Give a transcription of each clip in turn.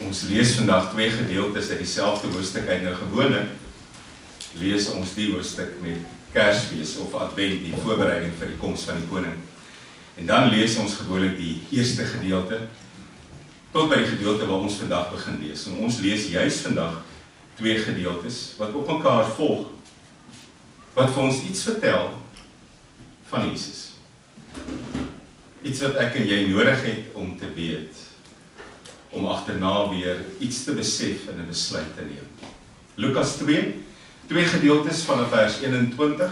Ons lees vandag twee gedeeltes uit dieselfde hoofstuk uit. Nou gewoonlik lees ons die hoofstuk met Kersfees of Advent, die voorbereiding vir die koms van die koning. En dan lees ons gewoonlik die eerste gedeelte tot by die gedeelte waar ons vandag begin lees. En ons lees juis vandag twee gedeeltes wat op mekaar volg, wat vir ons iets vertel van Jesus. Iets wat ek en jy nodig het om te weet, om agterna weer iets te besef en 'n besluit te neem. Lukas 2, twee gedeeltes vanaf vers 21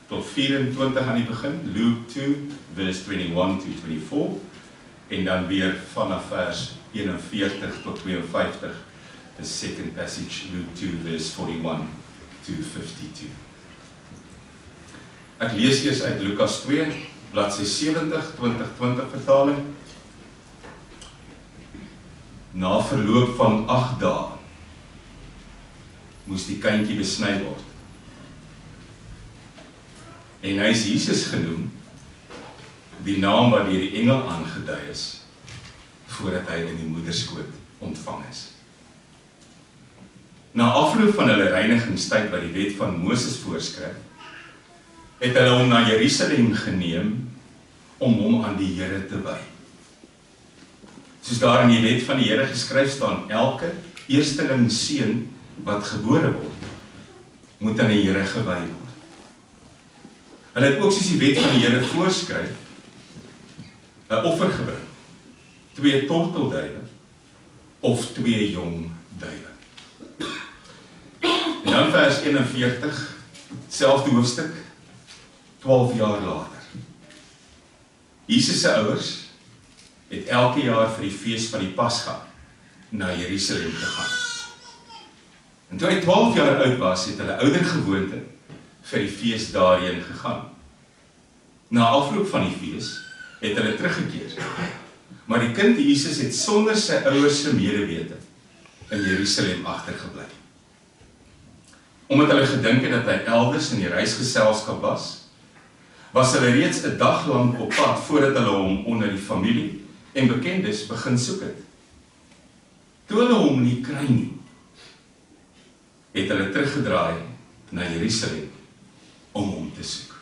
tot 24 aan die begin, Luke 2, vers 21 to 24, en dan weer vanaf vers 41 tot 52, the second passage, Luke 2, vers 41 to 52. Ek lees eers uit Lukas 2, bladsy 70, 2020 vertaling. Na verloop van 8 dae moes die kindjie besny word. En hy is Jesus genoem, die naam wat deur die engel aangedui is, voordat hy in die moederskoot ontvang is. Na afloop van hulle reinigingstyd wat die wet van Moses voorskryf, het hulle hom na Jerusalem geneem om hom aan die Here te wy. Soos daar in die wet van die Here geskryf staan, elke eersteling seun wat gebore word, moet aan die Here gewy word. Hulle het ook soos die wet van die Here voorskryf, 'n offer gebring, 2 tortelduwe of 2 jong duwe. En dan vers 41, selfde hoofstuk, 12 jaar later. Jesus se ouers het elke jaar vir die fees van die Pasga na Jerusalem gegaan. En toe hy 12 jaar oud was, het hulle ouer gewoonte vir die fees daarheen gegaan. Na afloop van die fees het hulle teruggekeer. Maar die kind Jesus het sonder sy ouers se medewete in Jerusalem agtergebly. Omdat hulle gedink het dat hy elders in die reisgeselskap was hulle reeds 'n dag lank op pad voordat hulle hom onder die familie en bekendes begin soek het. Toe hulle hom nie kry nie, het hulle teruggedraai na Jerusalem om hom te soek.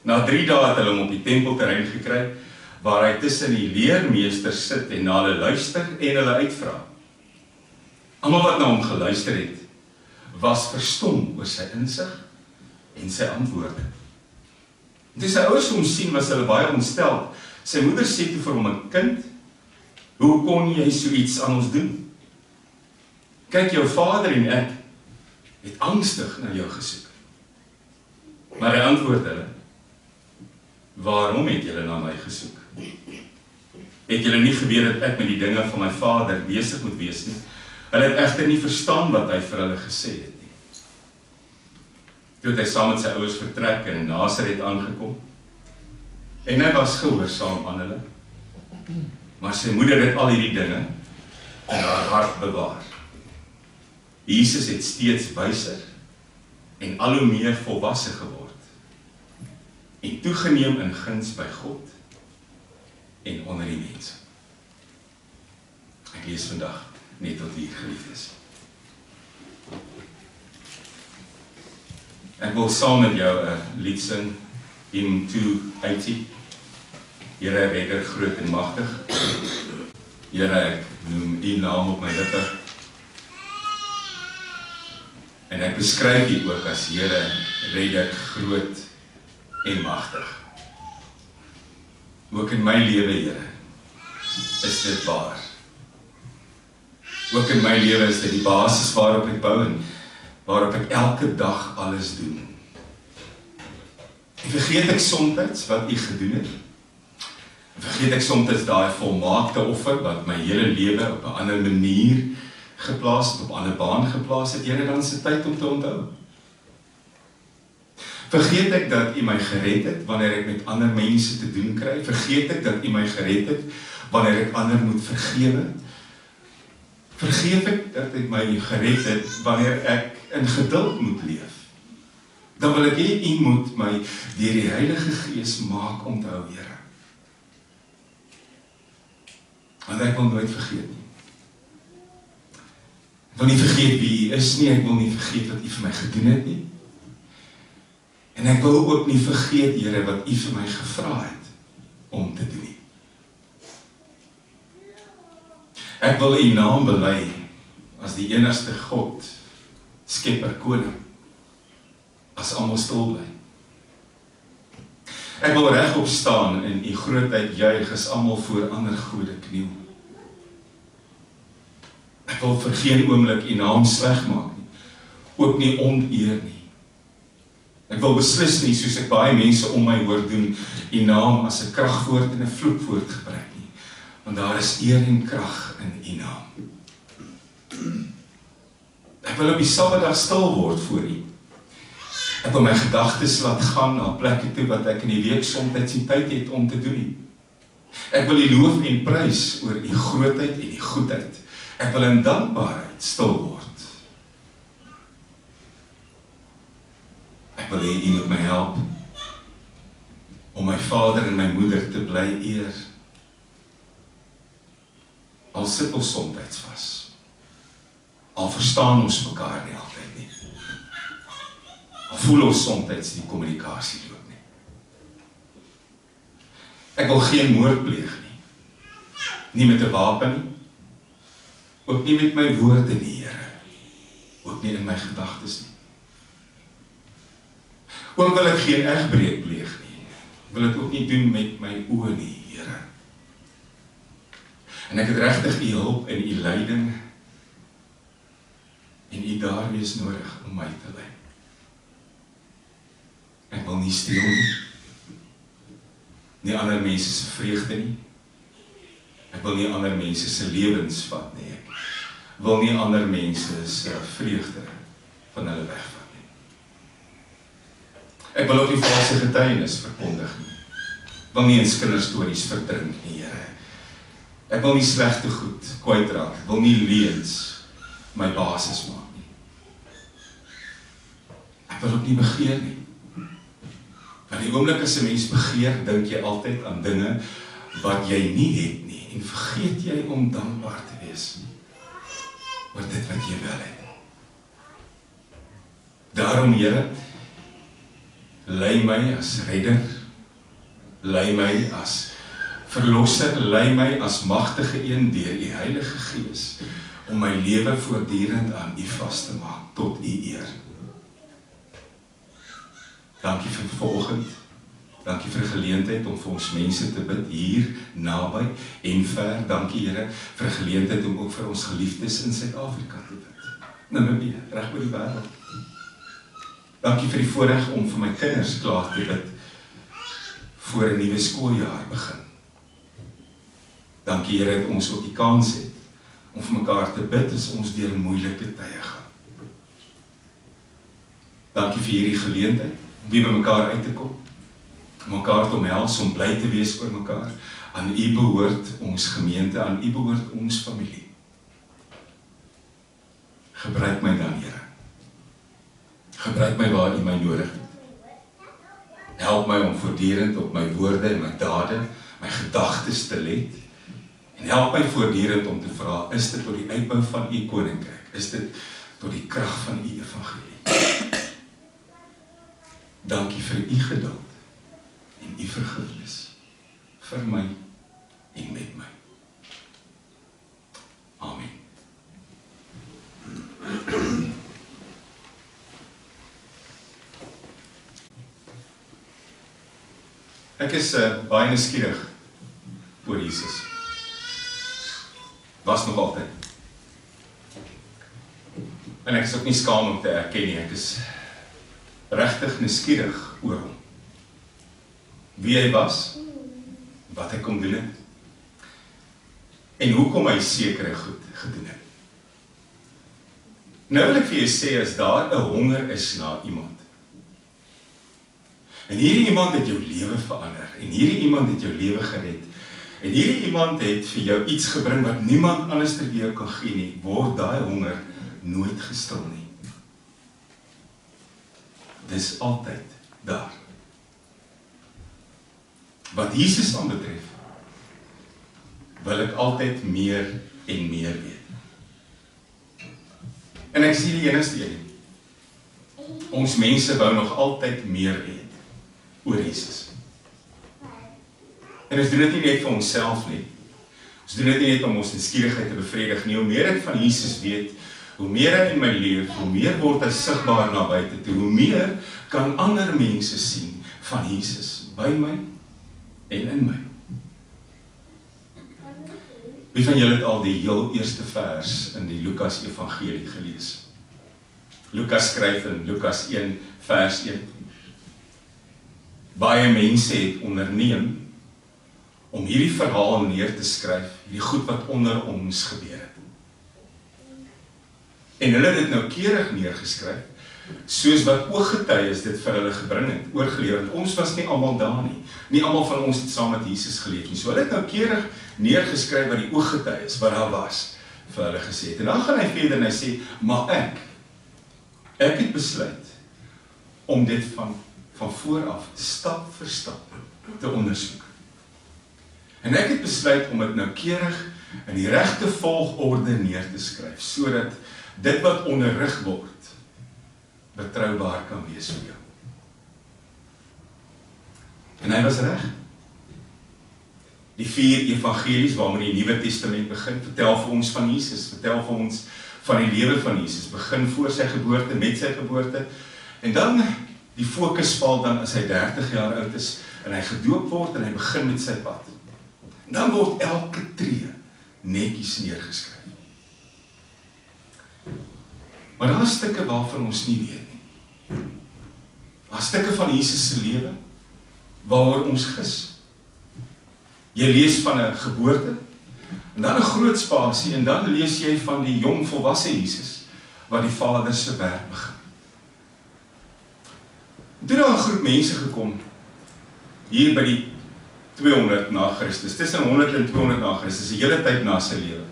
Na 3 dae het hulle hom op die tempelterrein gekry, waar hy tussen die leermeesters sit en na hulle luister en hulle uitvra. Almal wat na hom geluister het, was verstom oor sy insig en sy antwoorde. Toe sy ouers hom sien, was hulle baie ontstel. Sy moeder sê toe vir hom, 'n kind, hoe kon jy so iets aan ons doen? Kyk, jou vader en ek het angstig na jou gesoek. Maar hy antwoord hulle, waarom het julle na my gesoek? Het julle nie geweet dat ek met die dinge van my vader besig moet wees nie? Hulle het egter nie verstaan wat hy vir hulle gesê het nie. Toe het hy saam met sy ouers vertrek en in Nasaret aangekom, en hy was gehoorsaam aan hulle, maar sy moeder het al hierdie dinge in haar hart bewaar. Jesus het steeds wyser en al hoe meer volwasse geword, en toegeneem in guns by God en onder die mense. Ek lees vandag net tot hier, geliefdes. Ek wil saam met jou 'n lied sing, Hymn 280. Here, Redder, groot en magtig. Here, ek noem U naam op my lippe. En ek beskryf U ook as Here, Redder, groot en magtig. Ook in my lewe, Here, is dit waar. Ook in my lewe is dit die basis waarop ek bou en waarop ek elke dag alles doen. En vergeet ek soms wat U gedoen het? Vergeet ek soms daai volmaakte offer wat my hele lewe op 'n ander manier geplaas het, op 'n ander baan geplaas het? Here, dan is dit tyd om te onthou. Vergeet ek dat U my gered het wanneer ek met ander mense te doen kry? Vergeet ek dat U my gered het wanneer ek ander moet vergewe? Vergeet ek dat U my gered het wanneer ek in geduld moet leef? Dan wil ek hê U moet my deur die Heilige Gees maak om te hou, Here. Want ek wil nooit vergeet nie. vergeet wie U is nie, ek wil nie vergeet wat U vir my gedoen het nie. En ek wil ook nie vergeet, Here, wat U vir my gevra het om te doen nie. Ek wil U naam bely as die enigste God, Skepper, Koning, as almal stil bly. Ek wil regop staan en U grootheid juig as almal voor ander gode kniel. Ek wil vir geen oomblik U naam sleg maak nie, ook nie oneer nie. Ek wil beslis nie, soos ek baie mense om my hoor doen, U naam as 'n kragwoord en 'n vloekwoord gebruik nie, want daar is eer en krag in U naam. Ek wil op die Sabbatdag stil word voor U. Ek wil my gedagtes laat gaan na plekke toe wat ek in die week soms nie tyd het om te doen nie. Ek wil U loof en prys oor U grootheid en U goedheid. Ek wil in dankbaarheid stil word. Ek wil hê U moet my help om my vader en my moeder te bly eer. Al sit ons soms vas. Al verstaan ons mekaar nie altyd nie. Al voel ons soms die kommunikasie loop nie. Ek wil geen moord pleeg nie. Nie met 'n wapen nie. Ook nie met my woorde nie, Here. Ook nie in my gedagtes nie. Ook wil ek geen egbreek pleeg nie. Wil dit ook nie doen met my oë nie, Here. En ek het regtig U hulp en U leiding en U daar wees nodig om my te lei. Ek wil nie steel nie. Nie ander mense se vreugde nie. Ek wil nie ander mense se lewens vat nie. Ek wil nie ander mense se vreugde van hulle wegvat nie. Ek wil ook nie valse getuienis verkondig nie. Ek wil nie in kinderstories verdrink nie, Here. Ek wil nie slegte goed kwytraak. Ek wil nie leuns my basis maak nie. Ek wil ook nie begeer nie. Want die oomblik as 'n mens begeer, dink jy altyd aan dinge wat jy nie het nie, en vergeet jy om dankbaar te wees oor dit wat jy wel het. Daarom, Here, lei my as redder, lei my as verlosser, lei my as magtige een deur U Heilige Gees, om my lewe voortdurend aan U vas te maak, tot U eer. Dankie vir vanoggend. Dankie vir die geleentheid om vir ons mense te bid, hier, naby en ver. Dankie, Here, vir die geleentheid om ook vir ons geliefdes in Suid-Afrika te bid. Namibië, reg oor die wêreld. Dankie vir die voorreg om vir my kinders klaar te bid, voor 'n nuwe skooljaar begin. Dankie, Here, dat ons ook die kans het, om vir mekaar te bid, as ons deur moeilike tye gaan. Dankie vir hierdie geleentheid, om weer by mekaar uit te kom, om mekaar te omhels, om bly te wees oor mekaar. Aan U behoort ons gemeente, aan U behoort ons familie. Gebruik my dan, Here. Gebruik my waar U my nodig het. Help my om voortdurend op my woorde en my dade, my gedagtes te let, en help my voortdurend om te vra, is dit tot die uitbou van U koninkryk? Is dit tot die krag van U evangelie? Dankie vir U geduld en U vergifnis vir my en met my. Amen. Ek is baie nuuskierig oor Jesus. Was nog altyd. En ek is ook nie skaam om te erken nie, ek is regtig nuuskierig oor hom. Wie hy was, wat hy kom doen het, en hoekom hy sekere goed gedoen het. Nou wil ek vir jou sê, as daar 'n honger is na iemand, en hierdie iemand het jou lewe verander, en hierdie iemand het jou lewe gered, en hierdie iemand het vir jou iets gebring wat niemand anders ter jou kan gee nie, word daai honger nooit gestil nie. Dis altyd daar. Wat Jesus aanbetref, wil ek altyd meer en meer weet. En ek sê die enigste een. Ons mense wou nog altyd meer weet oor Jesus. En ons doen dit nie net vir onsself nie. Ons doen dit nie net om ons nuuskierigheid te bevredig nie. Hoe meer ek van Jesus weet, hoe meer hy in my leef, hoe meer word hy sigbaar na buite toe, hoe meer kan ander mense sien van Jesus by my en in my. Wie van julle het al die heel eerste vers in die Lukas Evangelie gelees? Lukas skryf in Lukas 1 vers 1. Baie mense het onderneem om hierdie verhaal neer te skryf, hierdie goed wat onder ons gebeur het. En hulle het dit noukeurig neergeskryf, soos wat ooggetuies dit vir hulle gebring het, oorgelewer het. Ons was nie almal daar nie. Nie almal van ons het saam met Jesus geleef nie. So hulle het noukeurig neergeskryf wat die ooggetuies wat daar was vir hulle gesê het. En dan gaan hy verder en hy sê, maar ek het besluit om dit van vooraf stap vir stap te ondersoek. En ek het besluit om dit noukeurig in die regte volgorde neer te skryf, sodat dit wat onderrig word, betroubaar kan wees vir jou. En hy was reg. Die 4 evangelies waarmee die Nuwe Testament begin, vertel vir ons van Jesus, vertel vir ons van die lewe van Jesus, begin voor sy geboorte, met sy geboorte, en dan die fokus val dan as hy 30 jaar oud is, en hy gedoop word, en hy begin met sy pad. En dan word elke tree netjies neergeskryf. Maar daar is stukke waarvan ons nie weet nie. Daar is stukke van Jesus se lewe, waaroor ons gis. Jy lees van 'n geboorte, en dan 'n groot spasie, en dan lees jy van die jong volwasse Jesus, wat die Vader se werk begin. Toe daar 'n groep mense gekom, hier by die 200 na Christus, tussen 100 en 200 na Christus, die hele tyd na sy lewe.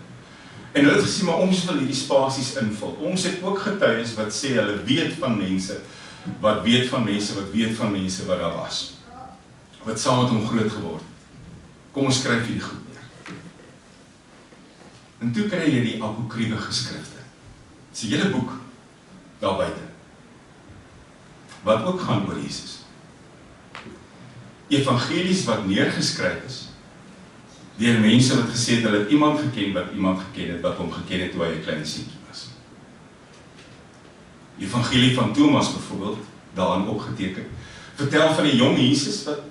En hulle het gesê, maar ons wil hierdie spasies invul. Ons het ook getuies wat sê, hulle weet van mense, wat weet van mense, wat weet van mense wat daar was. Wat saam met hom groot geword. Kom ons skryf hierdie goed neer. En toe kry jy die apokriewe geskrifte. Dit is 'n hele boek daar buite. Wat ook gaan oor Jesus. Evangelies wat neergeskryf is, deur mense wat gesê het, hulle het iemand geken wat iemand geken het, wat hom geken het toe hy 'n klein seentjie was. Die evangelie van Thomas byvoorbeeld, daarin opgeteken, vertel van die jong Jesus wat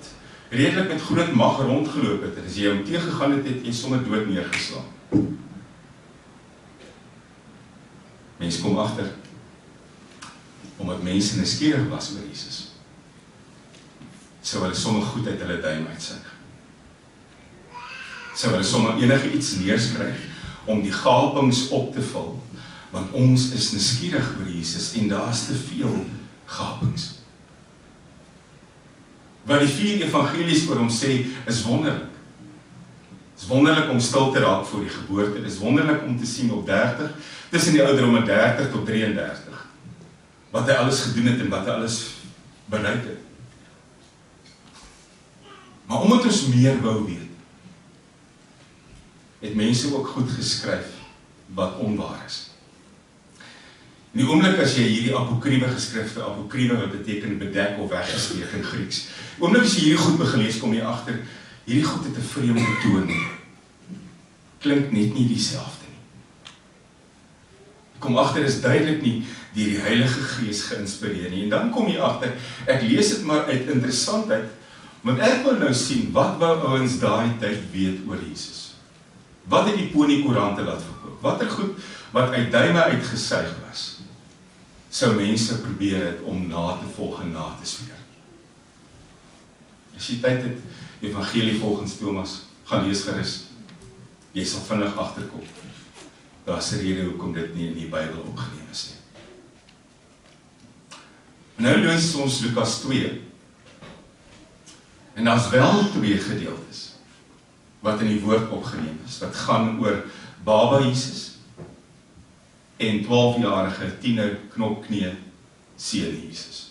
redelik met groot mag rondgeloop het, en as jy hom teëgegaan het, het jy sommer dood neergeslaan. Mense kom agter, omdat mense nuuskierig was oor Jesus, sou hulle sommer goed uit hulle duim uitsuig. Sou hulle sommer enige iets neerskryf, om die gapings op te vul, want ons is nuuskierig oor Jesus, en daar is te veel gapings. Wat die 4 evangelies oor hom sê, is wonderlik. Het is wonderlik om stil te raak voor die geboorte, het is wonderlik om te sien op 30, tussen die ouderdom 30 tot 33, wat hy alles gedoen het en wat hy alles bereik het. Maar omdat ons meer wou weet, het mense ook goed geskryf wat onwaar is. In die oomblik as jy hierdie apokriewe geskrifte, apokriewe wat beteken bedek of weggesteek in Grieks, die oomblik as jy hierdie goed begin lees, kom jy agter, hierdie goed het 'n vreemde toon. Klink net nie dieselfde nie. Kom agter, is duidelik nie deur die Heilige Gees geïnspireer nie. En dan kom jy agter, ek lees dit maar uit interessantheid, want ek wil nou sien, wat wou ouens daai tyd weet oor Jesus? Wat het die Pony-koerante laat verkoop? Watter goed wat uit duime uitgesuig was, sou mense probeer het om na te volg en na te sweer. As jy tyd het, evangelie volgens Thomas, gaan lees gerus. Jy sal vinnig agterkom. Daar is 'n rede hoekom dit nie in die Bybel opgeneem is nie. Nou lees ons Lukas 2. En daar's wel 2 gedeeltes wat in die woord opgeneem is, wat gaan oor baba Jesus en 12-jarige tiener knopknie seun Jesus.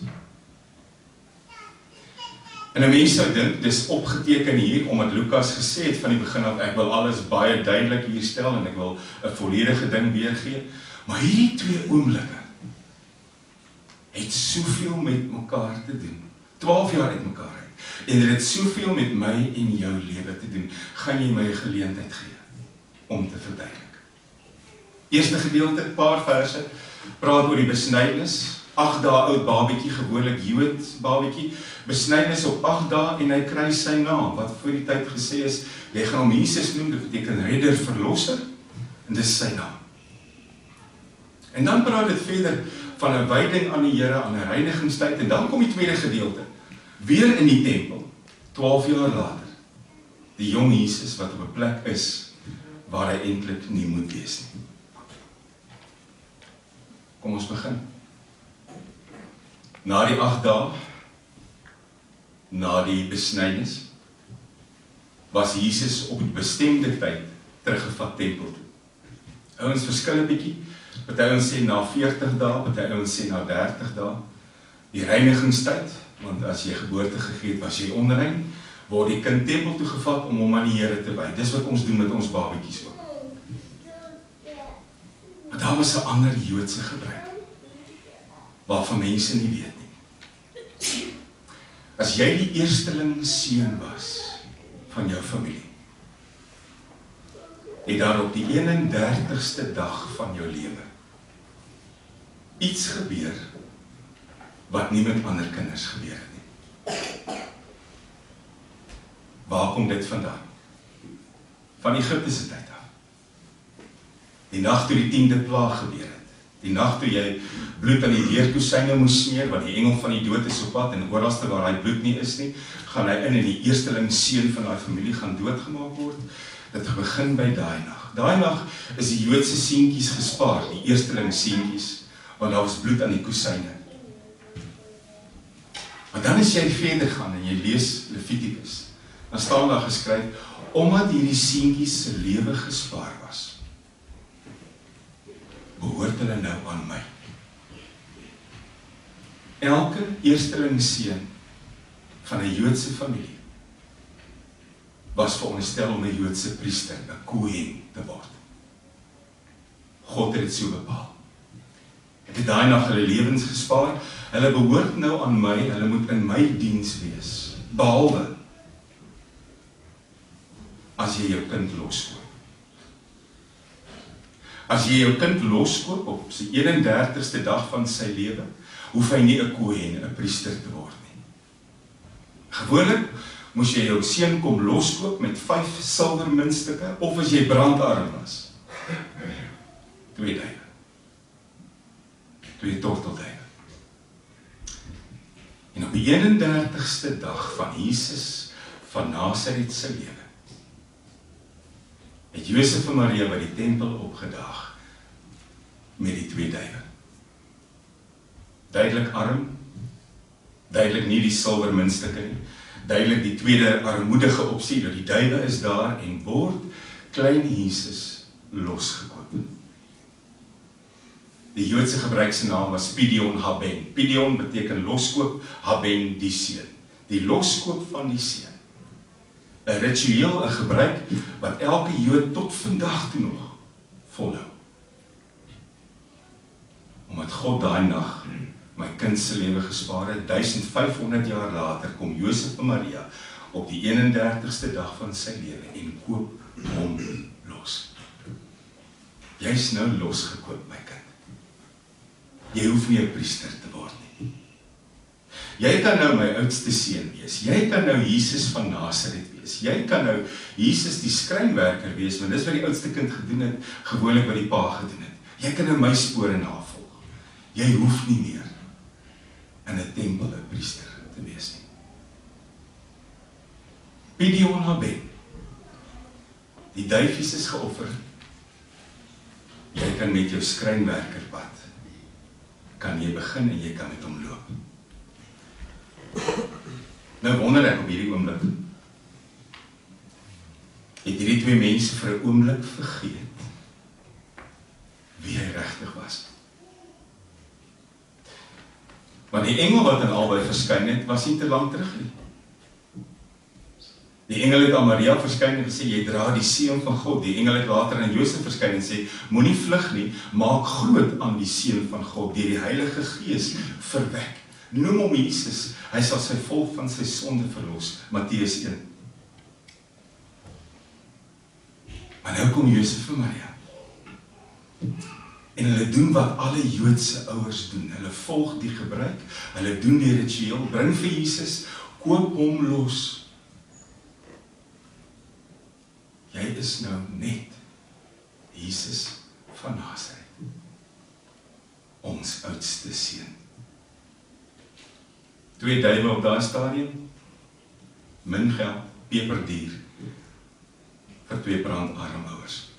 En 'n mens sou dink, dis opgeteken hier, omdat Lukas gesê het van die begin af, ek wil alles baie duidelik hier stel, en ek wil 'n volledige ding weergee, Maar hierdie twee oomblikke het soveel met mekaar te doen. 12 jaar uit mekaar uit. En dit het soveel met my en jou lewe te doen. Gaan jy my 'n geleentheid gee om te verduidelik. Eerste gedeelte, paar verse, praat oor die besnydenis. 8 dae oud babietjie, gewoonlik Jood babietjie, besnydenis op 8 dae en hy kry sy naam, wat voor die tyd gesê is, jy gaan hom Jesus noem, dit beteken redder, verlosser, en dis sy naam. En dan praat dit verder van 'n wyding aan die Here, aan 'n reinigingstyd, en dan kom die tweede gedeelte, weer in die tempel, 12 jaar later, die jong Jesus wat op 'n plek is, waar hy eintlik nie moet wees nie. Kom ons begin. Na die 8 dae, na die besnydenis, was Jesus op 'n bestemde tyd teruggevat tempel toe. Ouens verskil 'n bietjie. Party ouens sê na 40 dae, party ouens sê na 30 dae. Die reinigingstyd, want as jy geboorte gegee het, was jy onrein, word die kind tempel toe gevat om hom aan die Here te wy. Dis wat ons doen met ons babetjies ook. Maar daar was 'n ander Joodse gebruik, waarvan mense nie weet nie. As jy die eersteling seun was van jou familie, het daar op die 31ste dag van jou lewe iets gebeur wat nie met ander kinders gebeur het nie. Waar kom dit vandaan? Van Egipte se tyd af. Die nag toe die 10de plaag gebeur het. Die nag toe jy bloed aan die deurkosyne moes smeer, want die engel van die dood is op pad, en oralste waar hy bloed nie is nie, gaan hy in en die eersteling seun van daai familie gaan doodgemaak word. Dit begin by daai nag. Daai nag is die Joodse seentjies gespaar, die eersteling seentjies, want daar was bloed aan die kosyne. Maar dan as jy verder gaan en jy lees Levitikus, dan staan daar geskryf, omdat hierdie seentjies se lewe gespaar was, behoort hulle nou aan my. Elke eersteling seun van 'n Joodse familie was veronderstel om 'n Joodse priester, 'n kohen te word. God het dit so bepaal. Ek het daai nag hulle lewens gespaar, hulle behoort nou aan my, hulle moet in my diens wees, behalwe as jy jou kind loskoop. As jy jou kind loskoop op sy 31ste dag van sy lewe, hoef hy nie 'n kohen, 'n priester te word nie. Gewoonlik moes jy jou seun kom loskoop met 5 silwermuntstukke, of as jy brandarm was, 2 duie. 2 tortelduie. En op die 31ste dag van Jesus van Nasaret se lewe, het Josef en Maria by die tempel opgedaag met die 2 duie. Duidelik arm, duidelik nie die silwermuntstukke nie, duidelik die tweede armoedige opsie, dat die duie is daar en word klein Jesus losgekoop. Die Joodse gebruiksnaam was Pidyon Haben. Pidyon beteken loskoop, Haben die seun. Die loskoop van die seun. 'n ritueel, 'n gebruik, wat elke Jood tot vandag toe nog volhou. Omdat God daai nag my kind se lewe gespaar het, 1500 jaar later kom Josef en Maria op die 31ste dag van sy lewe en koop hom los. Jy's nou losgekoop, my kind. Jy hoef nie 'n priester te word nie. Jy kan nou my oudste seun wees. Jy kan nou Jesus van Nasaret wees. Jy kan nou Jesus die skrynwerker wees, want dis wat die oudste kind gedoen het, gewoonlik wat die pa gedoen het. Jy kan nou my spore navolg. Jy hoef nie meer in 'n tempel 'n priester te wees nie. Pidyon Haben. Die duifies is geoffer. Jy kan met jou skrynwerkerpad, kan jy begin en jy kan met hom loop. Nou wonder ek op hierdie oomblik, het hierdie 2 mense vir 'n oomblik vergeet wie hy regtig was. Want die engel wat in albei verskyn het, was nie te lank terug nie. Die engel het aan Maria verskyn en gesê, jy dra die seun van God. Die engel het later aan Josef verskyn en sê, moenie vlug nie, maak groot aan die seun van God, deur die Heilige Gees verwek. Noem hom Jesus, hy sal sy volk van sy sonde verlos. Matteus 1. Maar nou kom Josef en Maria. En hulle doen wat alle Joodse ouers doen. Hulle volg die gebruik, hulle doen die ritueel, bring vir Jesus, koop hom los. Jy is nou net Jesus van Nasaret, ons oudste seun. 2 duime op daai stadium, min geld, peperduur, vir 2 brandarm ouers.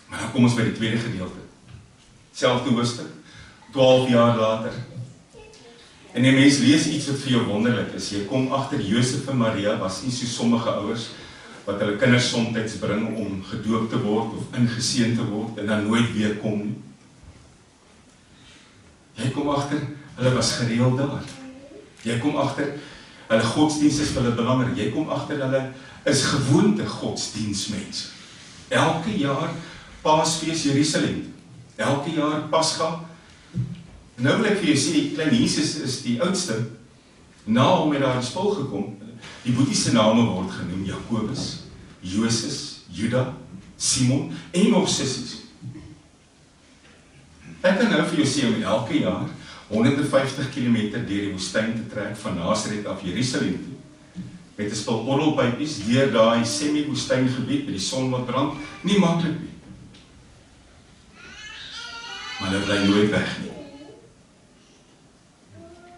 Maar dan kom ons by die tweede gedeelte. Selfde hoofstuk, 12 jaar later. En die mens lees iets wat vir jou wonderlik is. Jy kom agter Josef en Maria was nie so sommige ouers wat hulle kinders soms bring om gedoop te word of ingeseën te word en dan nooit weer kom nie. Jy kom agter, hulle was gereeld daar. Jy kom agter, hulle godsdienst is vir hulle belangrik. Jy kom agter, hulle is gewoonte godsdienstmense. Elke jaar Paasfees Jerusalem. Elke jaar Pascha. Nou wil ek vir jou sê, klein Jesus is die oudste. Na hom het daar die spul gekom. Die boetiese name word genoem Jakobus, Joses, Juda, Simon en nog sissies. Ek kan nou vir jou sê om elke jaar 150 km deur die woestyn te trek van Nasaret af Jerusalem toe. Met 'n spul orrelpypies deur daai semi-woestyn gebied by die son wat brand, nie maklik nie. Maar hulle bly nooit weg nie.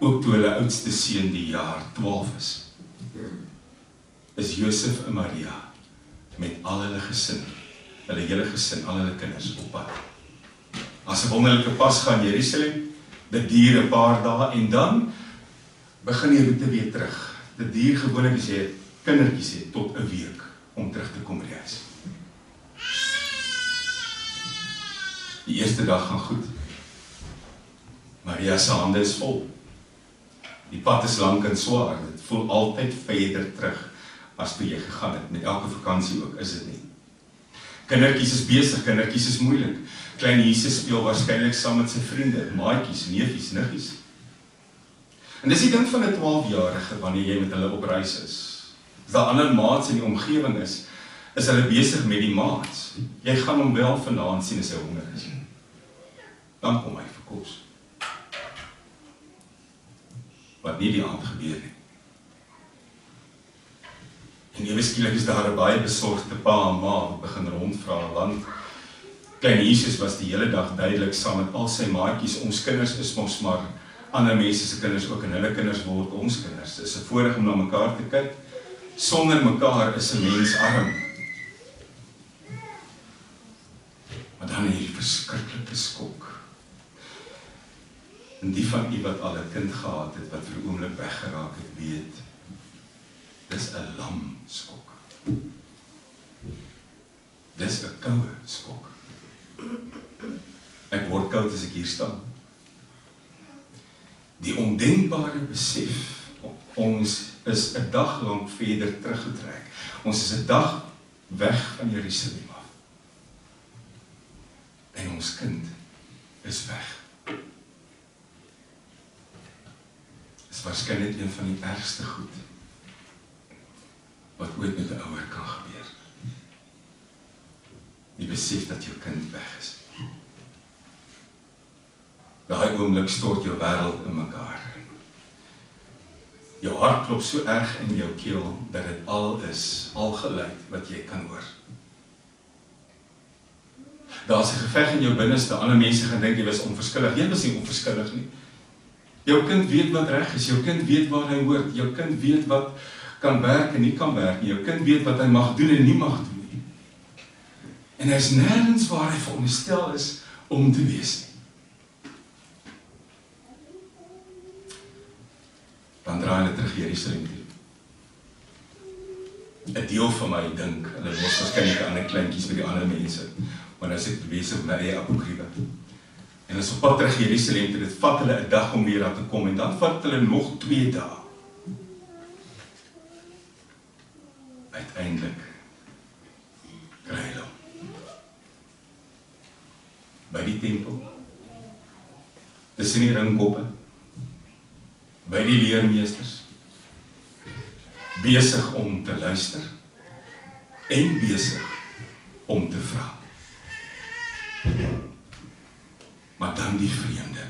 Ook toe hulle oudste seun die jaar 12 is Josef en Maria met al hulle gesin, hulle hele gesin, al hulle kinders op pad. As 'n wonderlike Pascha in Jerusalem, dit duur 'n paar dae en dan begin die roete weer terug. Dit duur gewoonlik as jy kindertjies het tot 'n week om terug te kom by die huis. Die eerste dag gaan goed. Maria se hande is vol. Die pad is lank en swaar. Dit voel altyd verder terug as toe jy gegaan het. Met elke vakansie ook is dit nie. Kindertjies is besig, kindertjies is moeilik. Klein Jesus speel waarskynlik saam met sy vriende, maatjies, neefies, niggies. En dis die ding van 'n 12-jarige wanneer jy met hulle op reis is. As daar ander maats in die omgewing is hulle besig met die maats. Jy gaan hom wel vanaand sien as hy honger is. Dan kom hy vir kos. Wat nie die aand gebeur nie. En ewe skielik is daar 'n baie besorgde pa en ma wat begin rondvra, want klein Jesus was die hele dag duidelik saam met al sy maatjies. Ons kinders is mos maar ander mense se kinders ook en hulle kinders word ons kinders. Dit is 'n voorreg om na mekaar te kyk. Sonder mekaar is 'n mens arm. Maar dan hierdie verskriklike skok. En die van u wat al 'n kind gehad het, wat vir 'n oomblik weggeraak het, weet, dis 'n lam skok. Dis 'n koue skok. Ek word koud as ek hier staan. Die ondenkbare besef, ons is 'n dag lank verder teruggetrek. Ons is 'n dag weg van Jerusalem af. En ons kind is weg. Is waarskynlik een van die ergste goed wat ooit met 'n ouer kan gebeur. Die besef dat jou kind weg is. Daai oomblik stort jou wêreld in mekaar. Jou hart klop so erg in jou keel dat dit al is, al geluid wat jy kan hoor. Daar's 'n geveg in jou binneste, ander mense gaan dink jy was onverskillig. Jy was nie onverskillig nie. Jou kind weet wat reg is, jou kind weet waar hy hoort, jou kind weet wat kan werk en nie kan werk nie, jou kind weet wat hy mag doen en nie mag doen nie. En hy is nêrens waar hy veronderstel is om te wees nie. Dan draai hulle terug Jerusalem toe. 'n Deel van my dink, hulle was waarskynlik ander kleintjies by die ander mense, maar nou is ek besig met die apokryfe. En as op pad terug Jerusalem toe, dit vat hulle 'n dag om weer daar te kom, en dan vat hulle nog 2 dae. uiteindelik kry hulle hom. By die tempel, tussen die ringkoppe, by die leermeesters, besig om te luister en besig om te vra. Maar dan die vreemde.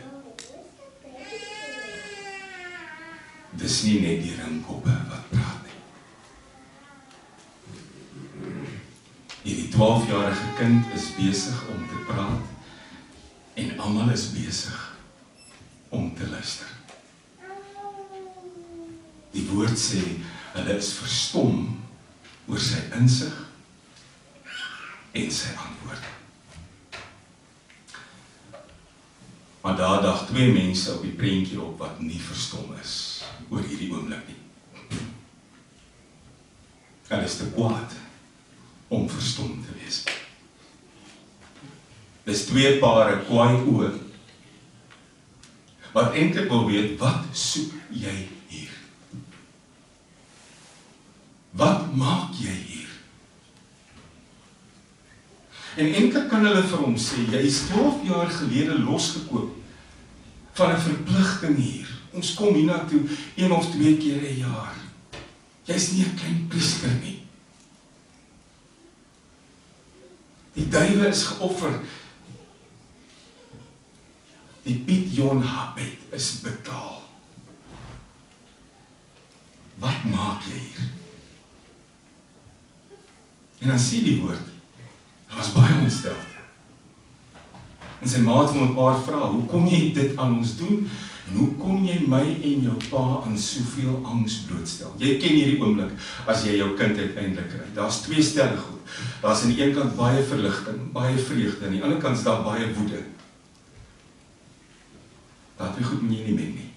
Dis nie net die ringkoppe wat praat nie. Hierdie 12-jarige kind is besig om te praat en almal is besig om te luister. Die woord sê, hulle is verstom oor sy insig en sy antwoord. Maar daar dag 2 mense op die prentjie op wat nie verstom is oor hierdie oomblik nie. Hulle is te kwaad om verstom te wees. Dis 2 pare kwaai oë wat eintlik wil weet, wat soek jy hier? Wat maak jy hier? En eintlik kan hulle vir hom sê, jy is 12 jaar gelede losgekoop van 'n verpligting hier. Ons kom hiernatoe 1 of 2 keer 'n jaar. Jy is nie 'n klein priester nie. Die duiwe is geoffer. Die Piet Jon Habet is betaal. Wat maak jy hier? En dan sê die woord, hy was baie ontstel. En sy maat het hom 'n paar vrae, hoe kom jy dit aan ons doen? En hoe kom jy my en jou pa aan soveel angs blootstel? Jy ken hierdie oomblik as jy jou kind uiteindelik kry. Daar's 2 stelle goed. Daar's aan die een kant baie verligting, baie vreugde, aan die ander kant is daar baie woede. Daardie goed moet jy nie meng nie.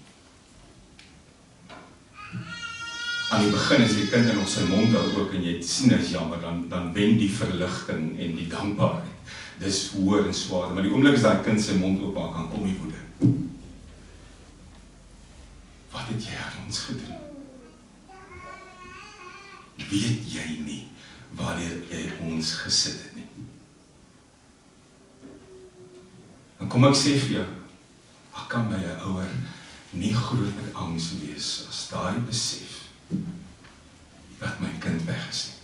Aan die begin is die kind nog sy mond daar ook en jy sien is jammer, dan wen die verligting en die dankbaarheid. Dis hoër en swaar, maar die oomblik as daai kind sy mond oopmaak, dan kom die woede. Wat het jy aan ons gedoen? Weet jy nie waar jy ons gesit het nie? Dan kom ek sê vir jou, ek kan by 'n ouer nie groter angs wees as daai besef dat my kind weg is nie.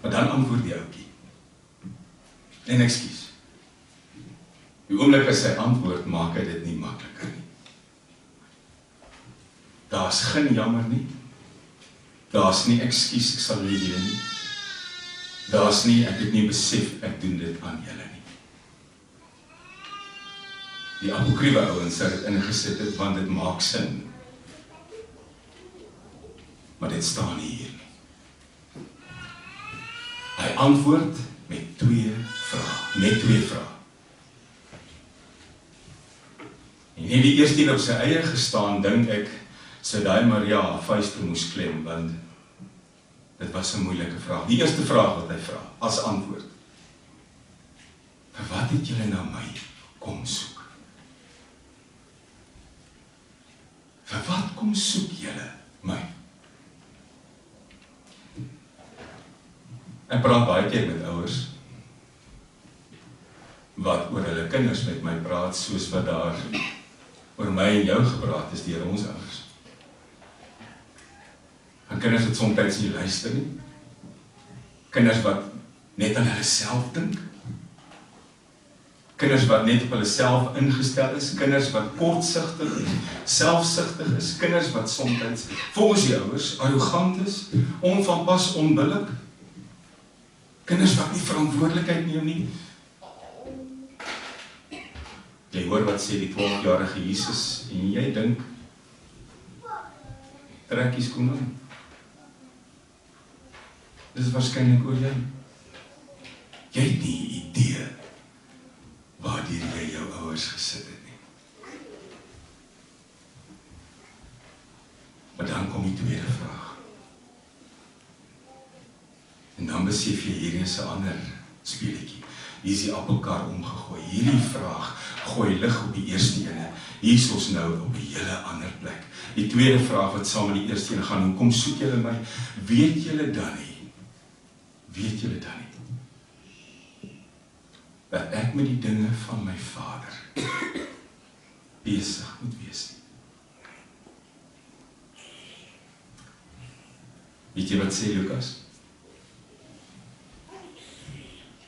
Maar dan antwoord die ouetjie. En ekskuus. Die oomblik as sy antwoord maak hy dit nie makliker nie. Daar's geen jammer nie. Daar's nie ekskuus, ek sal nie doen nie. Daar's nie, ek het nie besef, ek doen dit aan julle nie. Die apokriewe ouens het dit ingesit het, want dit maak sin. Maar dit staan nie hier nie. Hy antwoord met 2 vrae, net 2 vrae. En nie die eerste een op sy eie gestaan, dink ek, sou daai Maria vuis toe moes klem, want dit was 'n moeilike vraag. Die eerste vraag wat hy vra, as antwoord. Vir wat het julle na my kom soek? Vir wat kom soek julle my? Ek praat baie keer met ouers wat oor hulle kinders met my praat, soos wat daar oor my en jou gepraat is deur ons ouers. En kinders wat soms nie luister nie. Kinders wat net aan hulle self dink. Kinders wat net op hulle self ingestel is. Kinders wat kortsigtig is, selfsugtig is. Kinders wat soms, volgens die ouers, arrogant is, onvanpas, onbillik. Kinders wat nie verantwoordelikheid neem nie. Jy hoor wat sê die 12-jarige Jesus en jy dink, trek die skoen aan. Dis waarskynlik oor jy. Jy het nie 'n idee waardeur jy jou ouers gesit het nie. Maar dan kom die tweede vraag. En dan besef jy, hier is 'n ander speletjie. hier is die appelkar omgegooi. Hierdie vraag gooi lig op die eerste ene. Hier is ons nou op 'n hele ander plek. Die tweede vraag wat saam met die eerste ene gaan, hoekom soek julle my? Weet julle dan nie? Weet julle dan nie? Dat ek met die dinge van my Vader besig moet wees nie. Weet jy wat sê Lukas?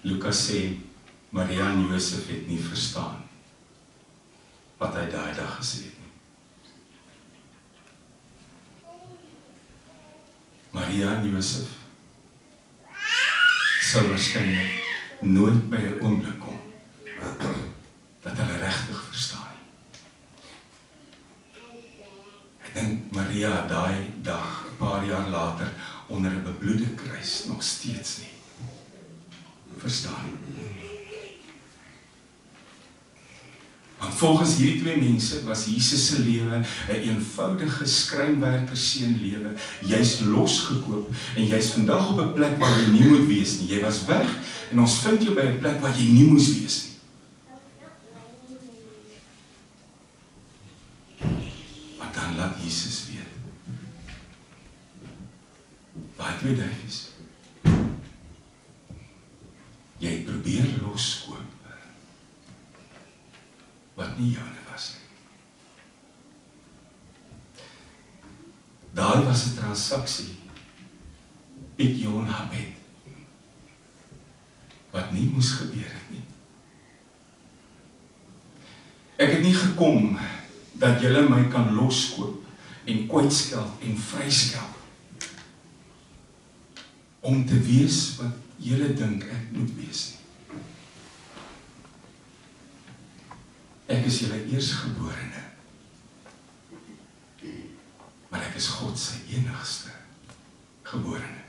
Lukas sê, Maria en Josef het nie verstaan wat hy daai dag gesê het nie. Maria en Josef sou waarskynlik nooit by 'n oomblik kom dat hulle regtig verstaan. Ek dink Maria daai dag, 'n paar jaar later, onder 'n bebloede kruis nog steeds nie verstaan. Want volgens hierdie twee mense was Jesus se lewe 'n eenvoudige skrynwerkersseun lewe, jy's losgekoop en jy's vandag op 'n plek waar jy nie moet wees nie. Jy was weg en ons vind jou by 'n plek waar jy nie moes wees nie. Maar dan laat Jesus weet. Daai twee duifies. Jy probeer loskoop wat nie joune was nie. Daar was 'n transaksie, Piet Johan Habet, wat nie moes gebeur het nie. Ek het nie gekom dat julle my kan loskoop en kwytskeld en vryskel om te wees wat julle dink ek moet wees nie. Ek is julle eersgeborene, maar ek is God se enigste geborene.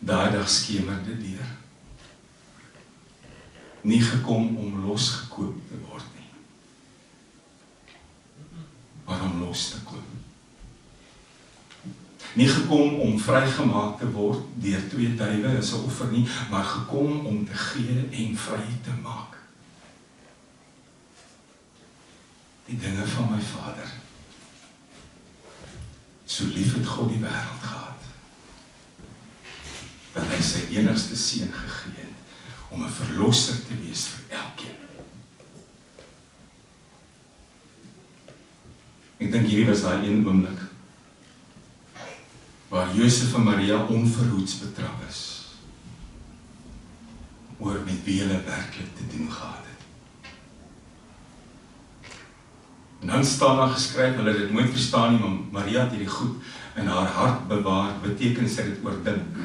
Daai dag skemerde deur. Nie gekom om losgekoop te word nie, maar om los te koop. Nie gekom om vrygemaak te word deur twee duwe as 'n offer nie, maar gekom om te gee en vry te maak. Die dinge van my Vader. So lief het God die wêreld gehad, dat hy sy enigste seun gegee het, om 'n verlosser te wees vir elkeen. Ek dink hierdie was daai een oomblik waar Josef en Maria onverhoeds betrap is oor met wie hulle werklik te doen gehad het. En dan staan daar geskryf, hulle dit nooit verstaan nie, maar Maria het hierdie goed in haar hart bewaar, beteken sy dit oordink,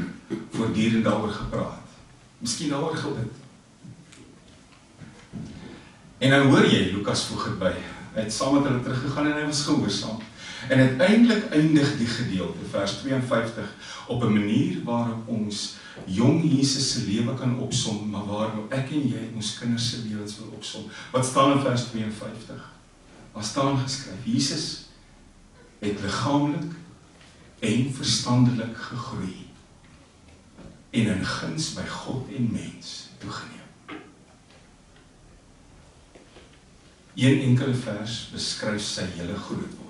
voortdurend daaroor gepraat, miskien daaroor gebid. En dan hoor jy, Lukas voeg het by, hy het saam met hulle teruggegaan en hy was gehoorsaam. En uiteindelik eindig die gedeelte, vers 52, op 'n manier waarop ons jong Jesus se lewe kan opsom, maar waarop ek en jy ons kinders se lewens wil opsom. Wat staan in vers 52? Daar staan geskryf, Jesus het liggaamlik en verstandelik gegroei en in guns by God en mens toegeneem. Een enkele vers beskryf sy hele groot word.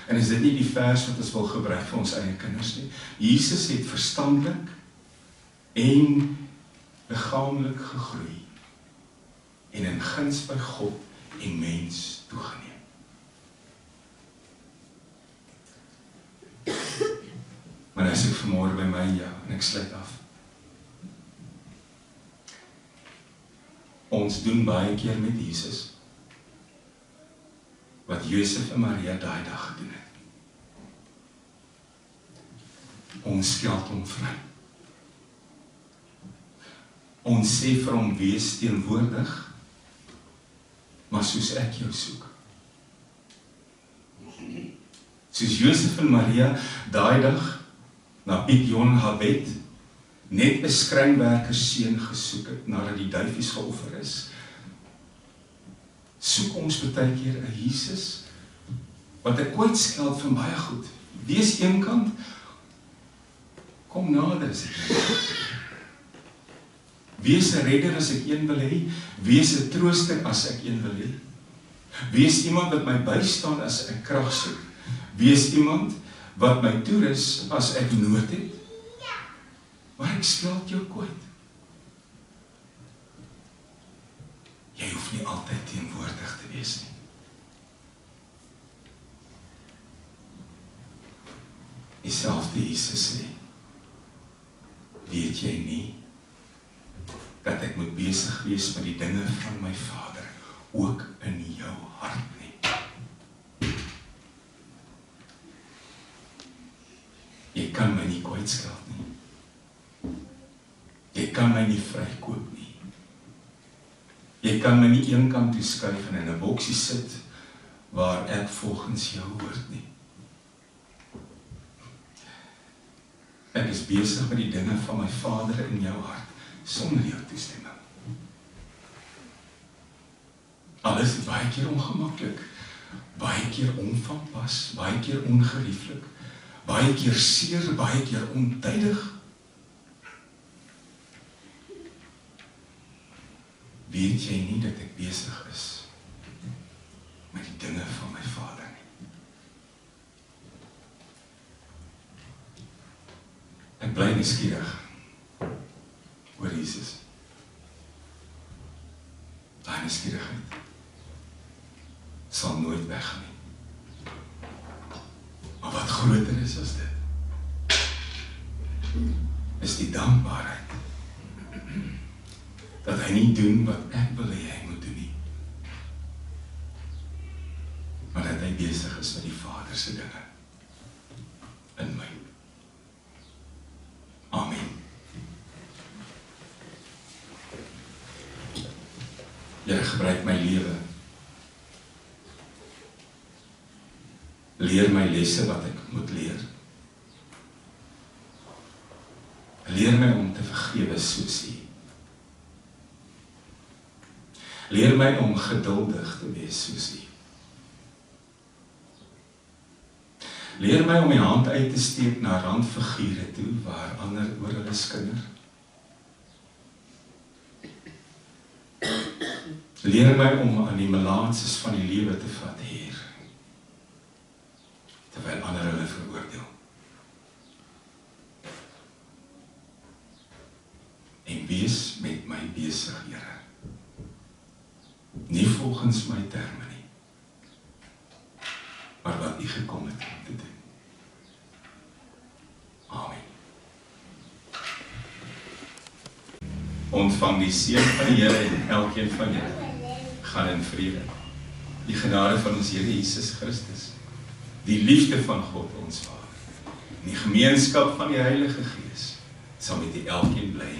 En is dit nie die vers wat ons wil gebruik vir ons eie kinders nie? Jesus het verstandelik en liggaamlik gegroei en in guns by God en mens toegeneem. Maar as ek vanmôre by my en jou, en ek sluit af. Ons doen baie keer met Jesus wat Josef en Maria daai dag gedoen het. Ons skeld hom vry. Ons sê vir hom, wees teenwoordig, maar soos ek jou soek. Soos Josef en Maria daai dag na Piet Johan Habet net 'n skrynwerkersseun gesoek het nadat die duifies geoffer is, soek ons baie keer 'n Jesus wat 'n kwytskeld van baie goed. Wees een kant, Kom nader as ek een wil hê. Wees 'n redder as ek een wil hê. Wees 'n trooster as ek een wil hê. Wees iemand wat my bystaan as ek krag soek. Wees iemand wat my toerus as ek nood het. Maar ek speld jou kwyt. Jy hoef nie altyd teenwoordig te wees nie. Dieselfde Jesus sê, weet jy nie, dat ek moet besig wees met die dinge van my Vader, ook in jou hart nie. Jy kan my nie kwytskeld nie. Jy kan my nie vrykoop nie. Jy kan my nie een kant toe skuif en in 'n boksie sit, waar ek volgens jou hoort nie. Ek is besig met die dinge van my Vader in jou hart, sonder jou toestemming. Alles is baie keer ongemaklik, baie keer onvanpas, baie keer ongerieflik, baie keer seer, baie keer ontydig. Weet jy nie dat ek besig is met die dinge van my Vader nie? Ek bly nuuskierig oor Jesus. Daai nuuskierigheid sal nooit weggaan nie. Maar wat groter is as dit, is die dankbaarheid dat hy nie doen wat ek wil hê hy moet doen nie, maar dat hy besig is met die Vader se dinge in my. Amen. Here, gebruik my lewe. Leer my lesse wat ek moet leer. Leer my om te vergewe soos U. Leer my om geduldig te wees soos U. Leer my om my hand uit te steek na randfigure toe, waar ander oor hulle skinder. Leer my om aan die melaatses van die lewe te vat, Heer, terwyl ander hulle veroordeel. En wees met my besig, Here. Nie volgens my terme nie, maar wat U gekom het om te doen. Amen. Ontvang die seën van die Here en elkeen van julle. Gaan in vrede. Die genade van ons Here Jesus Christus, die liefde van God ons Vader, en die gemeenskap van die Heilige Gees, sal met die elkeen bly.